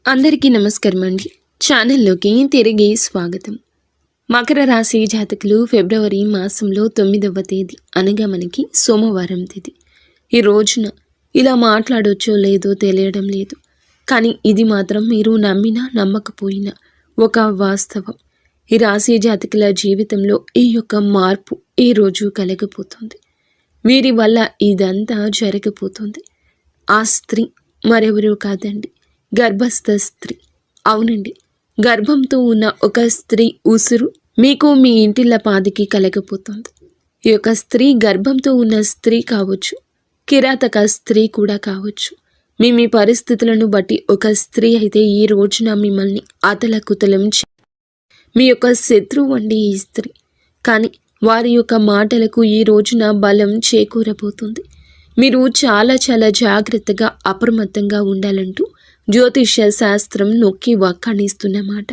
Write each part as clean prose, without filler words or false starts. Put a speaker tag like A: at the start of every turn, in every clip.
A: అందరికీ నమస్కారం అండి. ఛానల్లోకి తిరిగి స్వాగతం. మకర రాశి జాతకులు ఫిబ్రవరి మాసంలో 9వ తేదీ అనగా మనకి సోమవారం తేదీ. ఈ రోజున ఇలా మాట్లాడొచ్చో లేదో తెలియడం లేదు, కానీ ఇది మాత్రం మీరు నమ్మినా నమ్మకపోయినా ఒక వాస్తవం. ఈ రాశి జాతకుల జీవితంలో ఈ యొక్క మార్పు ఈ రోజు కలగపోతుంది. వీరి వల్ల ఇదంతా జరగబోతుంది. ఆ స్త్రీ మరెవరూ కాదండి, గర్భస్థ స్త్రీ. అవునండి, గర్భంతో ఉన్న ఒక స్త్రీ ఉసురు మీకు మీ ఇంటిల్లపాదికి కలగపోతుంది. ఈ యొక్క స్త్రీ గర్భంతో ఉన్న స్త్రీ కావచ్చు, కిరాతక స్త్రీ కూడా కావచ్చు. మీ పరిస్థితులను బట్టి ఒక స్త్రీ అయితే ఈ రోజున మిమ్మల్ని అతలకుతలం మీ యొక్క శత్రువు అండి ఈ స్త్రీ. కానీ వారి యొక్క మాటలకు ఈ రోజున బలం చేకూరబోతుంది. మీరు చాలా చాలా జాగ్రత్తగా అప్రమత్తంగా ఉండాలంటూ జ్యోతిష్య శాస్త్రం నొక్కి వక్కాణిస్తున్నమాట.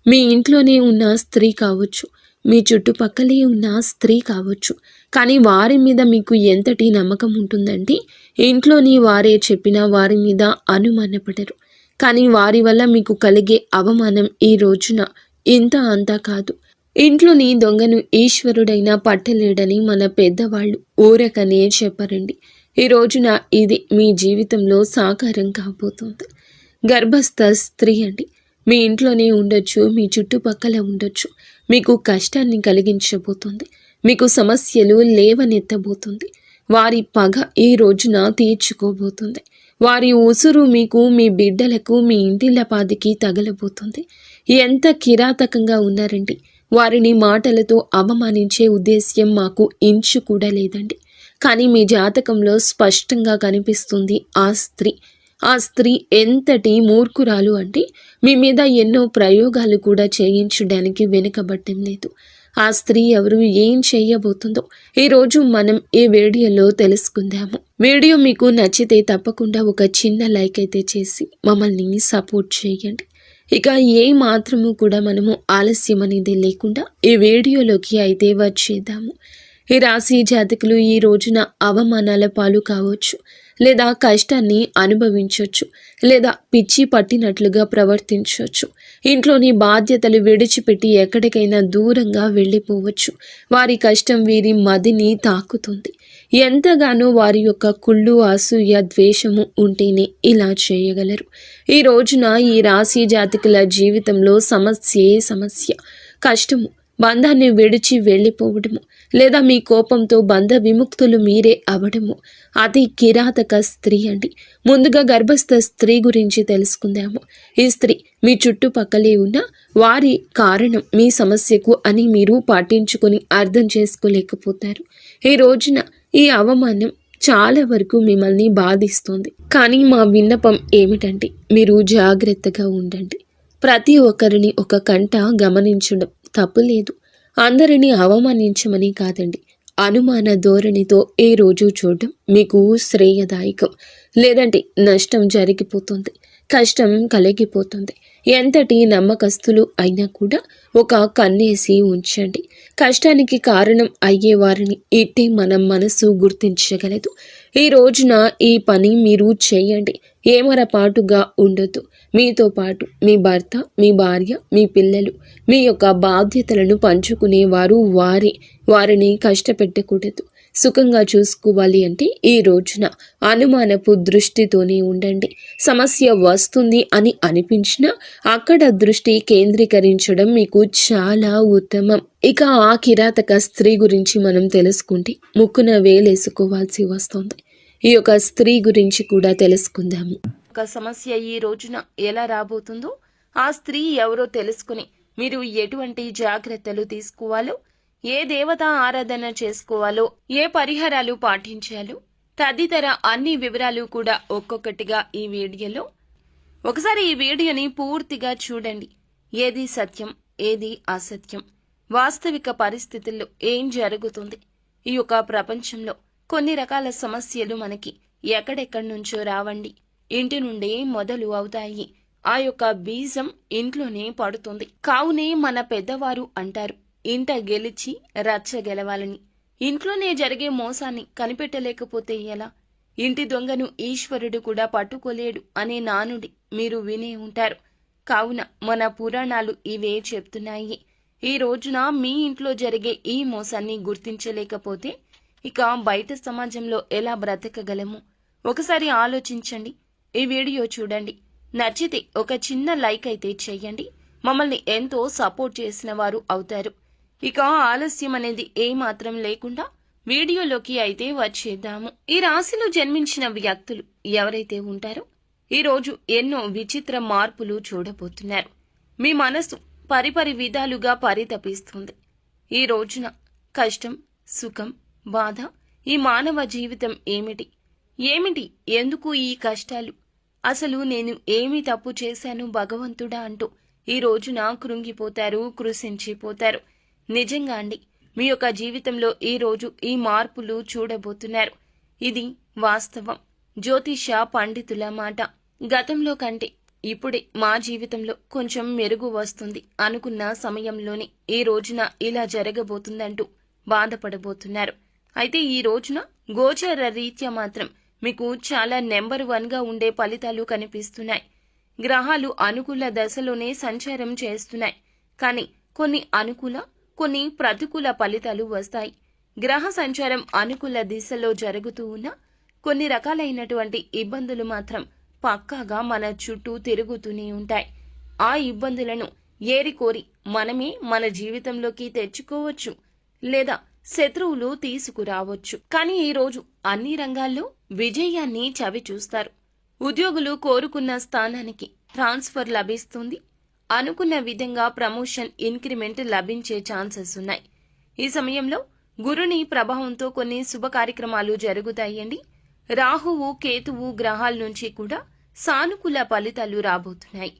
A: మీ ఇంట్లోనే ఉన్న స్త్రీ కావచ్చు, మీ చుట్టుపక్కలే ఉన్న స్త్రీ కావచ్చు, కానీ వారి మీద మీకు ఎంతటి నమ్మకం ఉంటుందంటే ఇంట్లోని వారే చెప్పినా వారి మీద అనుమానపడరు. కానీ వారి వల్ల మీకు కలిగే అవమానం ఈ రోజున ఇంత అంతా కాదు. ఇంట్లోని దొంగను ఈశ్వరుడైన పట్టలేడని మన పెద్దవాళ్ళు ఊరకనే చెప్పరండి. ఈ రోజున ఇది మీ జీవితంలో సాకారం కాబోతుంది. గర్భస్థ స్త్రీ అండి, మీ ఇంట్లోనే ఉండొచ్చు, మీ చుట్టుపక్కల ఉండొచ్చు. మీకు కష్టాన్ని కలిగించబోతుంది, మీకు సమస్యలు లేవనెత్తబోతుంది. వారి పగ ఈ రోజున తీర్చుకోబోతుంది. వారి ఉసురు మీకు, మీ బిడ్డలకు, మీ ఇంటిల్లపాదికి తగలబోతుంది. ఎంత కిరాతకంగా ఉన్నారండి. వారిని మాటలతో అవమానించే ఉద్దేశ్యం మాకు ఇంచు కూడా లేదండి. కానీ మీ జాతకంలో స్పష్టంగా కనిపిస్తుంది ఆ స్త్రీ ఎంతటి మూర్ఖురాలు అంటే మీ మీద ఎన్నో ప్రయోగాలు కూడా చేయించడానికి వెనుకబట్టం లేదు. ఆ స్త్రీ ఎవరు, ఏం చేయబోతుందో ఈరోజు మనం ఈ వీడియోలో తెలుసుకుందాము. వీడియో మీకు నచ్చితే తప్పకుండా ఒక చిన్న లైక్ అయితే చేసి మమ్మల్ని సపోర్ట్ చేయండి. ఇక ఏ మాత్రము కూడా మనము ఆలస్యం అనేది లేకుండా ఈ వీడియోలోకి అయితే వచ్చేద్దాము. ఈ రాశి జాతకులు ఈ రోజున అవమానాల పాలు కావచ్చు, లేదా కష్టాన్ని అనుభవించవచ్చు, లేదా పిచ్చి పట్టినట్లుగా ప్రవర్తించవచ్చు. ఇంట్లోని బాధ్యతలు విడిచిపెట్టి ఎక్కడికైనా దూరంగా వెళ్ళిపోవచ్చు. వారి కష్టం వీరి మదిని తాకుతుంది. ఎంతగానో వారి యొక్క కుళ్ళు, అసూయ, ద్వేషము ఉంటేనే ఇలా చేయగలరు. ఈ రోజున ఈ రాశి జాతకుల జీవితంలో సమస్య, కష్టము, బంధాన్ని విడిచి వెళ్ళిపోవడము, లేదా మీ కోపంతో బంధ విముక్తులు మీరే అవడము. అతి కిరాతక స్త్రీ అండి. ముందుగా గర్భస్థ స్త్రీ గురించి తెలుసుకుందాము. ఈ స్త్రీ మీ చుట్టుపక్కలే ఉన్న వారి కారణం మీ సమస్యకు అని మీరు పాటించుకొని అర్థం చేసుకోలేకపోతారు. ఈ రోజున ఈ అవమానం చాలా వరకు మిమ్మల్ని బాధిస్తుంది. కానీ మా విన్నపం ఏమిటంటే మీరు జాగ్రత్తగా ఉండండి. ప్రతి ఒక్కరిని ఒక కంట గమనించడం తప్పులేదు. అందరినీ అవమానించమని కాదండి. అనుమాన ధోరణితో ఏ రోజు చూడడం మీకు శ్రేయదాయకం. లేదంటే నష్టం జరిగిపోతుంది, కష్టం కలిగిపోతుంది. ఎంతటి నమ్మకస్తులు అయినా కూడా ఒక కన్నేసి ఉంచండి. కష్టానికి కారణం అయ్యేవారిని ఇట్టే మనం మనసు గుర్తించగలదు. ఈ రోజున ఈ పని మీరు చేయండి. ఏమరపాటుగా ఉండొద్దు. మీతో పాటు మీ భర్త, మీ భార్య, మీ పిల్లలు, మీ యొక్క బాధ్యతలను పంచుకునేవారు వారిని కష్టపెట్టకూడదు. సుఖంగా చూసుకోవాలి అంటే ఈ రోజున అనుమానపు దృష్టితోనే ఉండండి. సమస్య వస్తుంది అని అనిపించినా అక్కడ దృష్టి కేంద్రీకరించడం మీకు చాలా ఉత్తమం. ఇక ఆ కిరాతక స్త్రీ గురించి మనం తెలుసుకుంటే ముక్కున వేలేసుకోవాల్సి వస్తుంది. ఈ యొక్క స్త్రీ గురించి కూడా తెలుసుకుందాము. ఒక సమస్య ఈ రోజున ఎలా రాబోతుందో, ఆ స్త్రీ ఎవరో తెలుసుకుని మీరు ఎటువంటి జాగ్రత్తలు తీసుకోవాలో, ఏ దేవత ఆరాధన చేసుకోవాలో, ఏ పరిహారాలు పాటించాలో తదితర అన్ని వివరాలు కూడా ఒక్కొక్కటిగా ఈ వీడియోలో. ఒకసారి ఈ వీడియోని పూర్తిగా చూడండి. ఏది సత్యం, ఏది అసత్యం, వాస్తవిక పరిస్థితుల్లో ఏం జరుగుతుంది. ఈ యొక్క ప్రపంచంలో కొన్ని రకాల సమస్యలు మనకి ఎక్కడెక్కడి నుంచో రావండి. ఇంటి నుండే మొదలు అవుతాయి. ఆ యొక్క బీజం ఇంట్లోనే పడుతుంది. కావునే మన పెద్దవారు అంటారు, ఇంట గెలిచి రచ్చ గెలవాలని. ఇంట్లోనే జరిగే మోసాన్ని కనిపెట్టలేకపోతే ఎలా? ఇంటి దొంగను ఈశ్వరుడు కూడా పట్టుకోలేడు అనే నానుడి మీరు వినే ఉంటారు. కావున మన పురాణాలు ఇవే చెప్తున్నాయి. ఈ రోజున మీ ఇంట్లో జరిగే ఈ మోసాన్ని గుర్తించలేకపోతే ఇక బయట సమాజంలో ఎలా బ్రతకగలము? ఒకసారి ఆలోచించండి. ఈ వీడియో చూడండి. నచ్చితే ఒక చిన్న లైక్ అయితే చెయ్యండి. మమ్మల్ని ఎంతో సపోర్ట్ చేసిన వారు అవుతారు. ఇక ఆలస్యం అనేది ఏమాత్రం లేకుండా వీడియోలోకి అయితే వచ్చేద్దాము. ఈ రాశిలో జన్మించిన వ్యక్తులు ఎవరైతే ఉంటారో ఈ రోజు ఎన్నో విచిత్ర మార్పులు చూడబోతున్నారు. మీ మనసు పరిపరి విధాలుగా పరితపిస్తుంది. ఈ రోజున కష్టం, సుఖం, బాధ, ఈ మానవ జీవితం ఏమిటి ఎందుకు ఈ కష్టాలు, అసలు నేను ఏమి తప్పు చేశాను భగవంతుడా అంటూ ఈ రోజున కృంగిపోతారు, కృశించిపోతారు. నిజంగా అండి, మీ యొక్క జీవితంలో ఈ రోజు ఈ మార్పులు చూడబోతున్నారు. ఇది వాస్తవం. జ్యోతిష పండితుల మాట. గతంలో కంటే ఇప్పుడే మా జీవితంలో కొంచెం మెరుగు వస్తుంది అనుకున్న సమయంలోనే ఈ రోజున ఇలా జరగబోతుందంటూ బాధపడబోతున్నారు. అయితే ఈ రోజున గోచర రీత్యా మాత్రం మీకు చాలా నెంబర్ 1గా ఉండే ఫలితాలు కనిపిస్తున్నాయి. గ్రహాలు అనుకూల దశలోనే సంచారం చేస్తున్నాయి. కానీ కొన్ని అనుకూల, కొన్ని ప్రతికూల ఫలితాలు వస్తాయి. గ్రహ సంచారం అనుకూల దిశలో జరుగుతూ ఉన్నా కొన్ని రకాలైనటువంటి ఇబ్బందులు మాత్రం పక్కాగా మన చుట్టూ తిరుగుతూనే ఉంటాయి. ఆ ఇబ్బందులను ఏరికోరి మనమే మన జీవితంలోకి తెచ్చుకోవచ్చు, లేదా శత్రువులు తీసుకురావచ్చు. కానీ ఈ రోజు అన్ని రంగాల్లో విజయాన్ని చవి చూస్తారు. ఉద్యోగులు కోరుకున్న స్థానానికి ట్రాన్స్ఫర్ లభిస్తుంది. అనుకున్న విధంగా ప్రమోషన్, ఇంక్రిమెంట్ లభించే ఛాన్సెస్ ఉన్నాయి. ఈ సమయంలో గురుని ప్రభావంతో కొన్ని శుభ కార్యక్రమాలు జరుగుతాయండి. రాహువు, కేతువు గ్రహాల నుంచి కూడా సానుకూల ఫలితాలు రాబోతున్నాయి.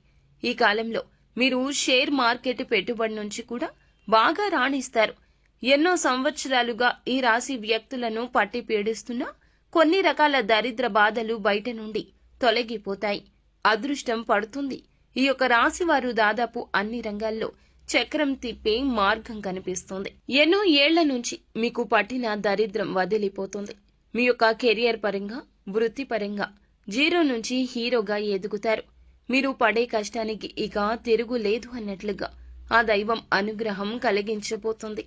A: ఈ కాలంలో మీరు షేర్ మార్కెట్ పెట్టుబడి నుంచి కూడా బాగా రాణిస్తారు. ఎన్నో సంవత్సరాలుగా ఈ రాశి వ్యక్తులను పట్టి పీడిస్తున్న కొన్ని రకాల దరిద్ర బాధలు బయట నుండి తొలగిపోతాయి. అదృష్టం పడుతుంది. ఈ యొక్క రాశి వారు దాదాపు అన్ని రంగాల్లో చక్రం తిప్పే మార్గం కనిపిస్తుంది. ఎన్నో ఏళ్ల నుంచి మీకు పట్టిన దరిద్రం వదిలిపోతుంది. మీ యొక్క కెరియర్ పరంగా, వృత్తిపరంగా 0 నుంచి హీరోగా ఎదుగుతారు. మీరు పడే కష్టానికి ఇక తిరుగులేదు అన్నట్లుగా ఆ దైవం అనుగ్రహం కలిగించబోతుంది.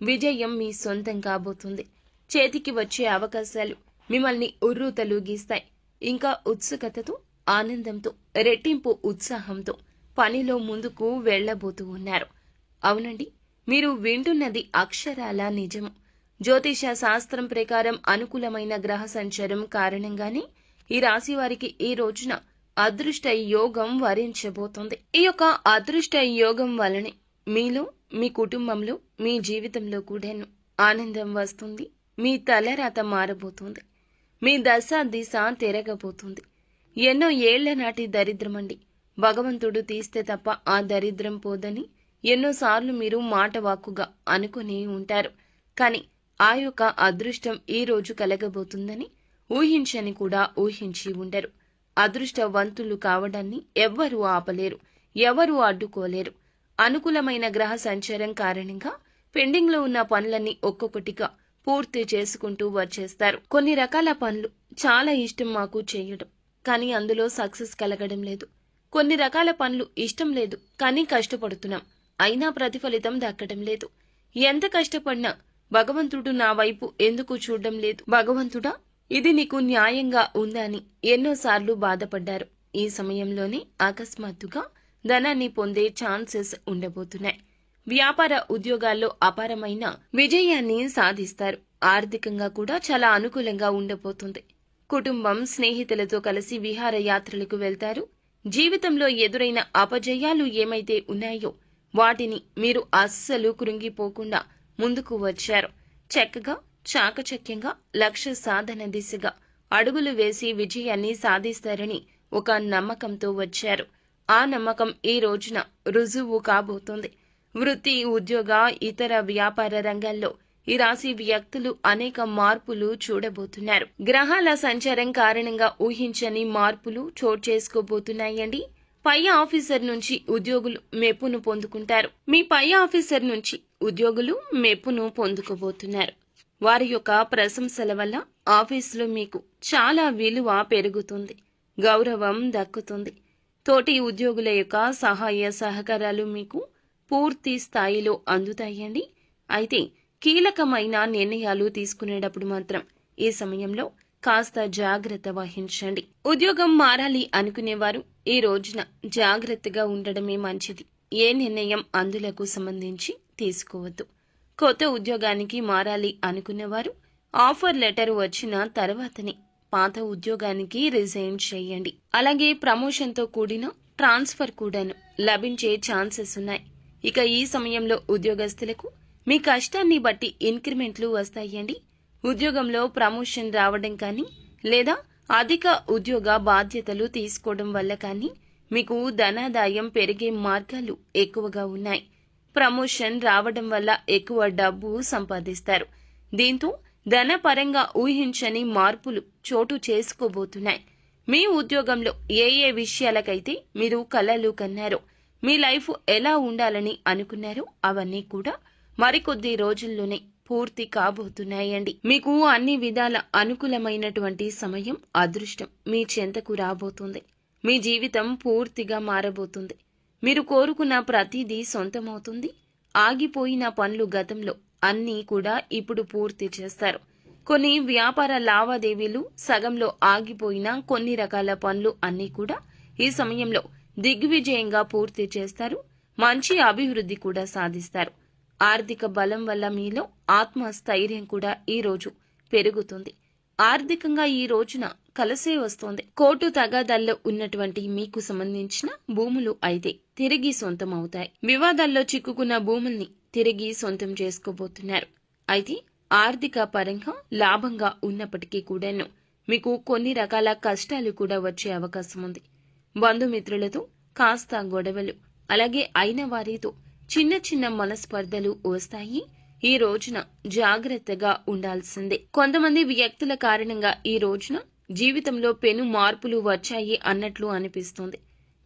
A: విజయం మీ సొంతం కాబోతుంది. చేతికి వచ్చే అవకాశాలు మిమ్మల్ని ఉర్రూతలూగిస్తాయి. ఇంకా ఉత్సుకతతో, ఆనందంతో, రెట్టింపు ఉత్సాహంతో పనిలో ముందుకు వెళ్లబోతూ ఉన్నారు. అవునండి, మీరు వింటున్నది అక్షరాల నిజము. జ్యోతిష శాస్త్రం ప్రకారం అనుకూలమైన గ్రహ సంచారం కారణంగానే ఈ రాశి వారికి ఈ రోజున అదృష్ట యోగం వరించబోతోంది. ఈ యొక్క అదృష్ట యోగం వలనే మీలో, మీ కుటుంబంలో, మీ జీవితంలో కూడాను ఆనందం వస్తుంది. మీ తలరాత మారబోతుంది. మీ దశ దిశ తిరగబోతుంది. ఎన్నో ఏళ్ల నాటి దరిద్రమండి, భగవంతుడు తీస్తే తప్ప ఆ దరిద్రం పోదని ఎన్నోసార్లు మీరు మాట వాక్కుగా అనుకుని ఉంటారు. కానీ ఆ యొక్క అదృష్టం ఈ రోజు కలగబోతుందని ఊహించని కూడా ఊహించి ఉండరు. అదృష్టవంతులు కావడాన్ని ఎవ్వరూ ఆపలేరు, ఎవరూ అడ్డుకోలేరు. అనుకూలమైన గ్రహ సంచారం కారణంగా పెండింగ్లో ఉన్న పనులన్నీ ఒక్కొక్కటిగా పూర్తి చేసుకుంటూ వచ్చేస్తారు. కొన్ని రకాల పనులు చాలా ఇష్టం మాకు చేయడం, కానీ అందులో సక్సెస్ కలగడం లేదు. కొన్ని రకాల పనులు ఇష్టం లేదు, కానీ కష్టపడుతున్నాం, అయినా ప్రతిఫలితం దక్కడం లేదు. ఎంత కష్టపడినా భగవంతుడు నా వైపు ఎందుకు చూడడం లేదు? భగవంతుడా, ఇది నీకు న్యాయంగా ఉందా అని ఎన్నోసార్లు బాధపడ్డారు. ఈ సమయంలోనే అకస్మాత్తుగా ధనాన్ని పొందే ఛాన్సెస్ ఉండబోతున్నాయి. వ్యాపార ఉద్యోగాల్లో అపారమైన విజయాన్ని సాధిస్తారు. ఆర్థికంగా కూడా చాలా అనుకూలంగా ఉండబోతుంది. కుటుంబం, స్నేహితులతో కలిసి విహారయాత్రలకు వెళ్తారు. జీవితంలో ఎదురైన అపజయాలు ఏమైతే ఉన్నాయో వాటిని మీరు అస్సలు కృంగిపోకుండా ముందుకు వచ్చారు. చక్కగా, చాకచక్యంగా లక్ష్య సాధన దిశగా అడుగులు వేసి విజయాన్ని సాధిస్తారని ఒక నమ్మకంతో వచ్చారు. ఆ నమ్మకం ఈ రోజున రుజువు కాబోతుంది. వృత్తి, ఉద్యోగ, ఇతర వ్యాపార రంగాల్లో ఈ రాశి వ్యక్తులు అనేక మార్పులు చూడబోతున్నారు. గ్రహాల సంచారం కారణంగా ఊహించని మార్పులు చోటు చేసుకోబోతున్నాయండి. పై ఆఫీసర్ నుంచి ఉద్యోగులు మెప్పును పొందుకుంటారు. మీ పై ఆఫీసర్ నుంచి ఉద్యోగులు మెప్పును పొందుకోబోతున్నారు. వారి యొక్క ప్రశంసల వల్ల ఆఫీసులో మీకు చాలా విలువ పెరుగుతుంది, గౌరవం దక్కుతుంది. తోటి ఉద్యోగుల యొక్క సహాయ సహకారాలు మీకు పూర్తి స్థాయిలో అందుతాయండి. అయితే కీలకమైన నిర్ణయాలు తీసుకునేటప్పుడు మాత్రం ఈ సమయంలో కాస్త జాగ్రత్త వహించండి. ఉద్యోగం మారాలి అనుకునేవారు ఈ రోజున జాగ్రత్తగా ఉండడమే మంచిది. ఏ నిర్ణయం అందులకు సంబంధించి తీసుకోవద్దు. కొత్త ఉద్యోగానికి మారాలి అనుకునేవారు ఆఫర్ లెటర్ వచ్చిన తర్వాతనే పాత ఉద్యోగానికి రిజైన్ చేయండి. అలాగే ప్రమోషన్తో కూడిన ట్రాన్స్ఫర్ కూడాను లభించే ఛాన్సెస్ ఉన్నాయి. ఇక ఈ సమయంలో ఉద్యోగస్తులకు మీ కష్టాన్ని బట్టి ఇంక్రిమెంట్లు వస్తాయండి. ఉద్యోగంలో ప్రమోషన్ రావడం కానీ లేదా అధిక ఉద్యోగ బాధ్యతలు తీసుకోవడం వల్ల కానీ మీకు ధనాదాయం పెరిగే మార్గాలు ఎక్కువగా ఉన్నాయి. ప్రమోషన్ రావడం వల్ల ఎక్కువ డబ్బు సంపాదిస్తారు. దీంతో ధనపరంగా ఊహించని మార్పులు చోటు చేసుకోబోతున్నాయి. మీ ఉద్యోగంలో ఏ విషయాలకైతే మీరు కలలు కన్నారో, మీ లైఫ్ ఎలా ఉండాలని అనుకున్నారో అవన్నీ కూడా మరికొద్ది రోజుల్లోనే పూర్తి కాబోతున్నాయండి. మీకు అన్ని విధాల అనుకూలమైనటువంటి సమయం, అదృష్టం మీ చెంతకు రాబోతుంది. మీ జీవితం పూర్తిగా మారబోతుంది. మీరు కోరుకున్న ప్రతిదీ సొంతమవుతుంది. ఆగిపోయిన పనులు గతంలో అన్నీ కూడా ఇప్పుడు పూర్తి చేస్తారు. కొన్ని వ్యాపార లావాదేవీలు సగంలో ఆగిపోయిన కొన్ని రకాల పనులు అన్నీ కూడా ఈ సమయంలో దిగ్విజయంగా పూర్తి చేస్తారు. మంచి అభివృద్ధి కూడా సాధిస్తారు. ఆర్థిక బలం వల్ల మీలో ఆత్మస్థైర్యం కూడా ఈ రోజు పెరుగుతుంది. ఆర్థికంగా ఈ రోజున కలిసే వస్తోంది. కోర్టు తగాదాల్లో ఉన్నటువంటి మీకు సంబంధించిన భూములు అయితే తిరిగి సొంతం అవుతాయి. వివాదాల్లో చిక్కుకున్న భూముల్ని తిరిగి సొంతం చేసుకోబోతున్నారు. అయితే ఆర్థిక పరంగా లాభంగా ఉన్నప్పటికీ కూడాను మీకు కొన్ని రకాల కష్టాలు కూడా వచ్చే అవకాశం ఉంది. బంధుమిత్రులతో కాస్త గొడవలు, అలాగే అయిన వారితో చిన్న చిన్న మనస్పర్ధలు వస్తాయి. ఈ రోజున జాగ్రత్తగా ఉండాల్సిందే. కొంతమంది వ్యక్తుల కారణంగా ఈ రోజున జీవితంలో పెను మార్పులు వచ్చాయి అన్నట్లు అనిపిస్తుంది.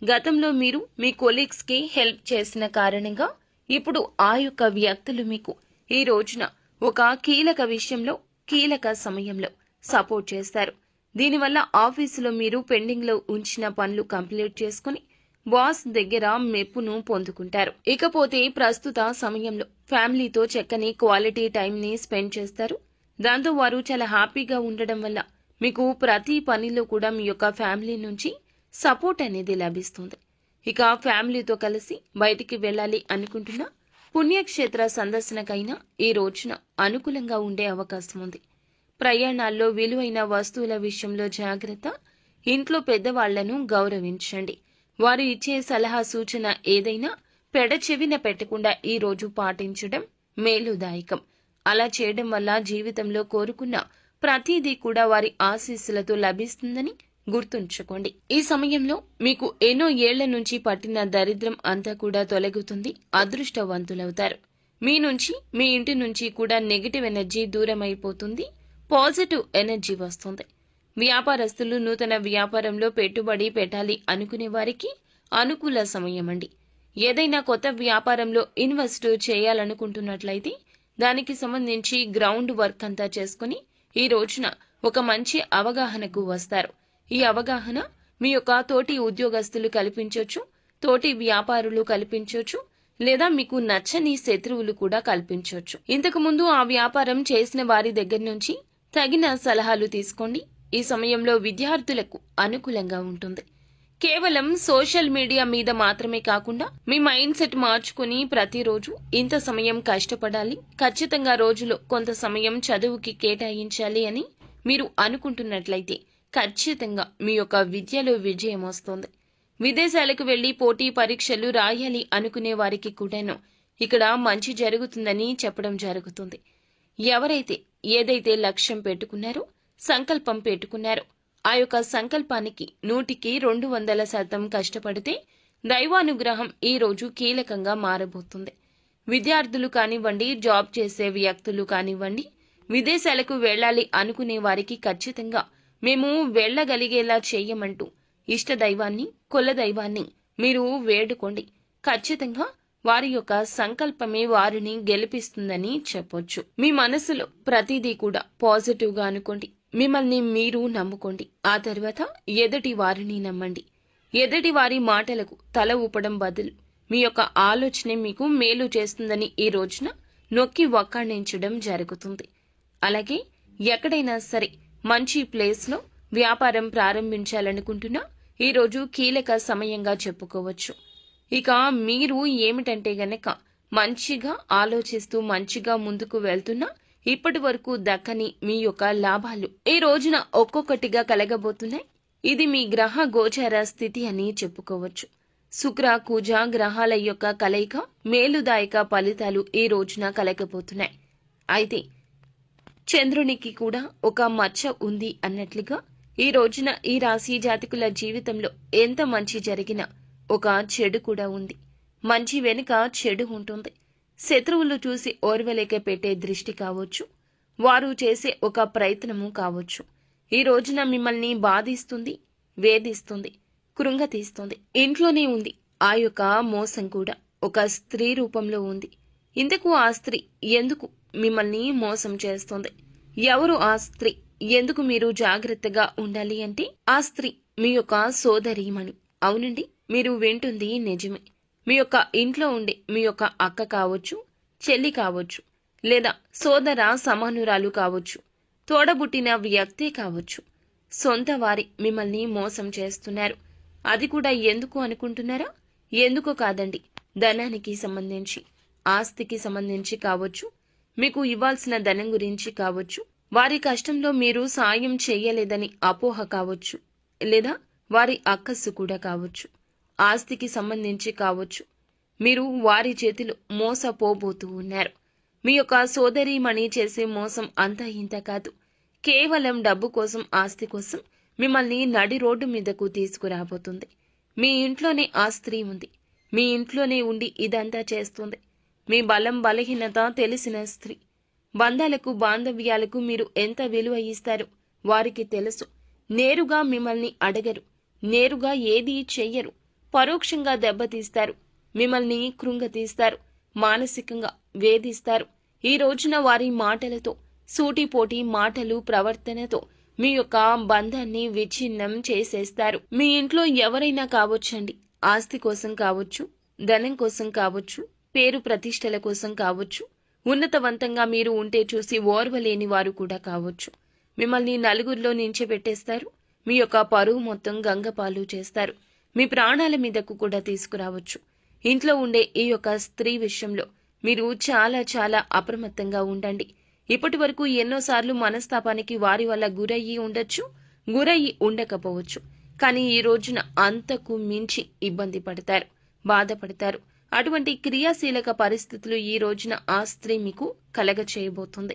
A: గతంలో మీరు మీ కొలీగ్స్ కి హెల్ప్ చేసిన కారణంగా ఇప్పుడు ఆ యొక్క వ్యక్తులు మీకు ఈ రోజున ఒక కీలక విషయంలో, కీలక సమయంలో సపోర్ట్ చేస్తారు. దీనివల్ల ఆఫీసులో మీరు పెండింగ్ లో ఉంచిన పనులు కంప్లీట్ చేసుకుని బాస్ దగ్గర మెప్పును పొందుకుంటారు. ఇకపోతే ప్రస్తుత సమయంలో ఫ్యామిలీతో చక్కని క్వాలిటీ టైం ని స్పెండ్ చేస్తారు. దాంతో వారు చాలా హ్యాపీగా ఉండడం వల్ల మీకు ప్రతి పనిలో కూడా మీ యొక్క ఫ్యామిలీ నుంచి సపోర్ట్ అనేది లభిస్తుంది. ఇక ఫ్యామిలీతో కలిసి బయటికి వెళ్ళాలి అనుకుంటున్న పుణ్యక్షేత్ర సందర్శనకైనా ఈ రోజున అనుకూలంగా ఉండే అవకాశం ఉంది. ప్రయాణాల్లో విలువైన వస్తువుల విషయంలో జాగ్రత్త. ఇంట్లో పెద్దవాళ్లను గౌరవించండి. వారు ఇచ్చే సలహా సూచన ఏదైనా పెడచెవిన పెట్టకుండా ఈ రోజు పాటించడం మేలుదాయకం. అలా చేయడం వల్ల జీవితంలో కోరుకున్న ప్రతిదీ కూడా వారి ఆశీస్సులతో లభిస్తుందని గుర్తుంచుకోండి. ఈ సమయంలో మీకు ఎన్నో ఏళ్ల నుంచి పట్టిన దరిద్రం అంతా కూడా తొలగుతుంది. అదృష్టవంతులవుతారు. మీ నుంచి, మీ ఇంటి నుంచి కూడా నెగిటివ్ ఎనర్జీ దూరమైపోతుంది. పాజిటివ్ ఎనర్జీ వస్తుంది. వ్యాపారస్తులు నూతన వ్యాపారంలో పెట్టుబడి పెట్టాలి అనుకునే వారికి అనుకూల సమయం అండి. ఏదైనా కొత్త వ్యాపారంలో ఇన్వెస్ట్ చేయాలనుకుంటున్నట్లయితే దానికి సంబంధించి గ్రౌండ్ వర్క్ అంతా చేసుకుని ఈ రోజున ఒక మంచి అవగాహనకు వస్తారు. ఈ అవగాహన మీ యొక్క తోటి ఉద్యోగస్తులు కల్పించవచ్చు, తోటి వ్యాపారులు కల్పించవచ్చు, లేదా మీకు నచ్చని శత్రువులు కూడా కల్పించవచ్చు. ఇంతకు ముందు ఆ వ్యాపారం చేసిన వారి దగ్గర నుంచి తగిన సలహాలు తీసుకోండి. ఈ సమయంలో విద్యార్థులకు అనుకూలంగా ఉంటుంది. కేవలం సోషల్ మీడియా మీద మాత్రమే కాకుండా మీ మైండ్ సెట్ మార్చుకుని ప్రతిరోజు ఇంత సమయం కష్టపడాలి, ఖచ్చితంగా రోజులో కొంత సమయం చదువుకి కేటాయించాలి అని మీరు అనుకుంటున్నట్లయితే ఖచ్చితంగా మీ యొక్క విద్యలో విజయం వస్తుంది. విదేశాలకు వెళ్లి పోటీ పరీక్షలు రాయాలి అనుకునే వారికి కూడాను ఇక్కడ మంచి జరుగుతుందని చెప్పడం జరుగుతుంది. ఎవరైతే ఏదైతే లక్ష్యం పెట్టుకున్నారో, సంకల్పం పెట్టుకున్నారో ఆ యొక్క సంకల్పానికి 100% కష్టపడితే దైవానుగ్రహం ఈ రోజు కీలకంగా మారబోతుంది. విద్యార్థులు కానివ్వండి, జాబ్ చేసే వ్యక్తులు కానివ్వండి, విదేశాలకు వెళ్లాలి అనుకునే వారికి ఖచ్చితంగా మేము వెళ్లగలిగేలా చేయమంటూ ఇష్ట దైవాన్ని, కుల దైవాన్ని మీరు వేడుకోండి. ఖచ్చితంగా వారి యొక్క సంకల్పమే వారిని గెలిపిస్తుందని చెప్పొచ్చు. మీ మనసులో ప్రతిదీ కూడా పాజిటివ్ గా అనుకోండి. మిమ్మల్ని మీరు నమ్ముకోండి. ఆ తర్వాత ఎదుటి వారిని నమ్మండి. ఎదుటి వారి మాటలకు తల ఊపడం బదులు మీ యొక్క ఆలోచనే మీకు మేలు చేస్తుందని ఈ రోజున నొక్కి వక్కాణించడం జరుగుతుంది. అలాగే ఎక్కడైనా సరే మంచి ప్లేస్లో వ్యాపారం ప్రారంభించాలనుకుంటున్నా ఈరోజు కీలక సమయంగా చెప్పుకోవచ్చు. ఇక మీరు ఏమిటంటే గనక మంచిగా ఆలోచిస్తూ మంచిగా ముందుకు వెళ్తున్నా ఇప్పటి వరకు దక్కని మీ యొక్క లాభాలు ఈ రోజున ఒక్కొక్కటిగా కలగబోతున్నాయి. ఇది మీ గ్రహ గోచార స్థితి అని చెప్పుకోవచ్చు. శుక్ర కుజ గ్రహాల యొక్క కలయిక మేలుదాయక ఫలితాలు ఈ రోజున కలగబోతున్నాయి. అయితే చంద్రునికి కూడా ఒక మచ్చ ఉంది అన్నట్లుగా ఈ రోజున ఈ రాశి జాతకుల జీవితంలో ఎంత మంచి జరిగినా ఒక చెడు కూడా ఉంది. మంచి వెనుక చెడు ఉంటుంది. శత్రువులు చూసి ఓర్వలేక పెట్టే దృష్టి కావచ్చు, వారు చేసే ఒక ప్రయత్నము కావచ్చు, ఈ రోజున మిమ్మల్ని బాధిస్తుంది, వేధిస్తుంది, కృంగతీస్తుంది. ఇంట్లోనే ఉంది ఆ యొక్క మోసం కూడా ఒక స్త్రీ రూపంలో ఉంది. ఇంతకు ఆ స్త్రీ ఎందుకు మిమ్మల్ని మోసం చేస్తుంది? ఎవరు ఆ స్త్రీ? ఎందుకు మీరు జాగ్రత్తగా ఉండాలి అంటే ఆ స్త్రీ మీ యొక్క సోదరీమణి. అవునండి, మీరు వింటుంది నిజమే. మీ యొక్క ఇంట్లో ఉండే మీ యొక్క అక్క కావచ్చు, చెల్లి కావచ్చు, లేదా సోదర సమానురాలు కావచ్చు, తోడబుట్టిన వ్యక్తే కావచ్చు. సొంత వారి మిమ్మల్ని మోసం చేస్తున్నారు. అది కూడా ఎందుకు అనుకుంటున్నారా? ఎందుకు కాదండి, ధనానికి సంబంధించి, ఆస్తికి సంబంధించి కావచ్చు, మీకు ఇవ్వాల్సిన ధనం గురించి కావచ్చు, వారి కష్టంలో మీరు సాయం చేయలేదని అపోహ కావచ్చు, లేదా వారి అక్కస్సు కూడా కావచ్చు, ఆస్తికి సంబంధించి కావచ్చు. మీరు వారి చేతిలో మోసపోబోతూ ఉన్నారు. మీ యొక్క సోదరీమణి చేసే మోసం అంతా ఇంత కాదు. కేవలం డబ్బు కోసం, ఆస్తి కోసం మిమ్మల్ని నడి రోడ్డు మీదకు తీసుకురాబోతుంది. మీ ఇంట్లోనే ఆ స్త్రీ ఉంది. మీ ఇంట్లోనే ఉండి ఇదంతా చేస్తుంది. మీ బలం బలహీనత తెలిసిన స్త్రీ. బంధాలకు బాంధవ్యాలకు మీరు ఎంత విలువ ఇస్తారో వారికి తెలుసు. నేరుగా మిమ్మల్ని అడగరు, నేరుగా ఏదీ చెయ్యరు, పరోక్షంగా దెబ్బతీస్తారు, మిమ్మల్ని కృంగతీస్తారు, మానసికంగా వేధిస్తారు. ఈ రోజున వారి మాటలతో, సూటిపోటి మాటలు, ప్రవర్తనతో మీ యొక్క బంధాన్ని విచ్ఛిన్నం చేసేస్తారు. మీ ఇంట్లో ఎవరైనా కావచ్చండి, ఆస్తి కోసం కావచ్చు, ధనం కోసం కావచ్చు, పేరు ప్రతిష్టల కోసం కావచ్చు, ఉన్నతవంతంగా మీరు ఉంటే చూసి ఓర్వలేని వారు కూడా కావచ్చు. మిమ్మల్ని నలుగురిలో నించోబెట్టేస్తారు. మీ యొక్క పరువు మొత్తం గంగపాలు చేస్తారు. మీ ప్రాణాల మీదకు కూడా తీసుకురావచ్చు. ఇంట్లో ఉండే ఈ యొక్క స్త్రీ విషయంలో మీరు చాలా చాలా అప్రమత్తంగా ఉండండి. ఇప్పటి వరకు ఎన్నోసార్లు మనస్తాపానికి వారి వల్ల గురయ్యి ఉండొచ్చు, గురయ్యి ఉండకపోవచ్చు. కానీ ఈ రోజున అంతకు మించి ఇబ్బంది పడతారు, బాధపడతారు. అటువంటి క్రియాశీలక పరిస్థితులు ఈ రోజున ఆ స్త్రీ మీకు కలగ చేయబోతుంది.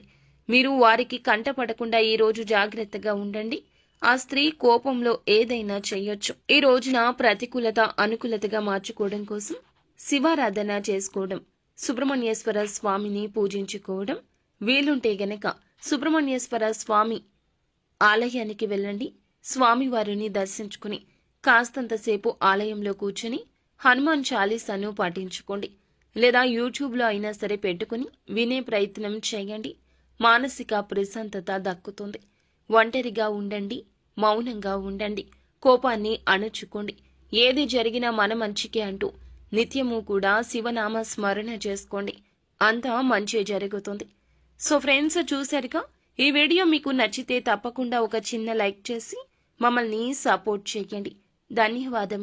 A: మీరు వారికి కంటపడకుండా ఈ రోజు జాగ్రత్తగా ఉండండి. ఆ స్త్రీ కోపంలో ఏదైనా చేయొచ్చు. ఈ రోజున ప్రతికూలత అనుకూలతగా మార్చుకోవడం కోసం శివారాధన చేసుకోవడం, సుబ్రహ్మణ్యేశ్వర స్వామిని పూజించుకోవడం, వీలుంటే గనక సుబ్రహ్మణ్యేశ్వర స్వామి ఆలయానికి వెళ్ళండి. స్వామివారిని దర్శించుకుని కాస్తంతసేపు ఆలయంలో కూర్చొని హనుమాన్ చాలీసాను పాటించుకోండి. లేదా యూట్యూబ్లో అయినా సరే పెట్టుకుని వినే ప్రయత్నం చేయండి. మానసిక ప్రశాంతత దక్కుతుంది. ఒంటరిగా ఉండండి, మౌనంగా ఉండండి, కోపాన్ని అణుచుకోండి. ఏది జరిగినా మన మంచికే అంటూ నిత్యము కూడా శివనామ స్మరణ చేసుకోండి. అంతా మంచి జరుగుతుంది. సో ఫ్రెండ్స్, చూశారుగా, ఈ వీడియో మీకు నచ్చితే తప్పకుండా ఒక చిన్న లైక్ చేసి మమ్మల్ని సపోర్ట్ చేయండి. ధన్యవాదములు.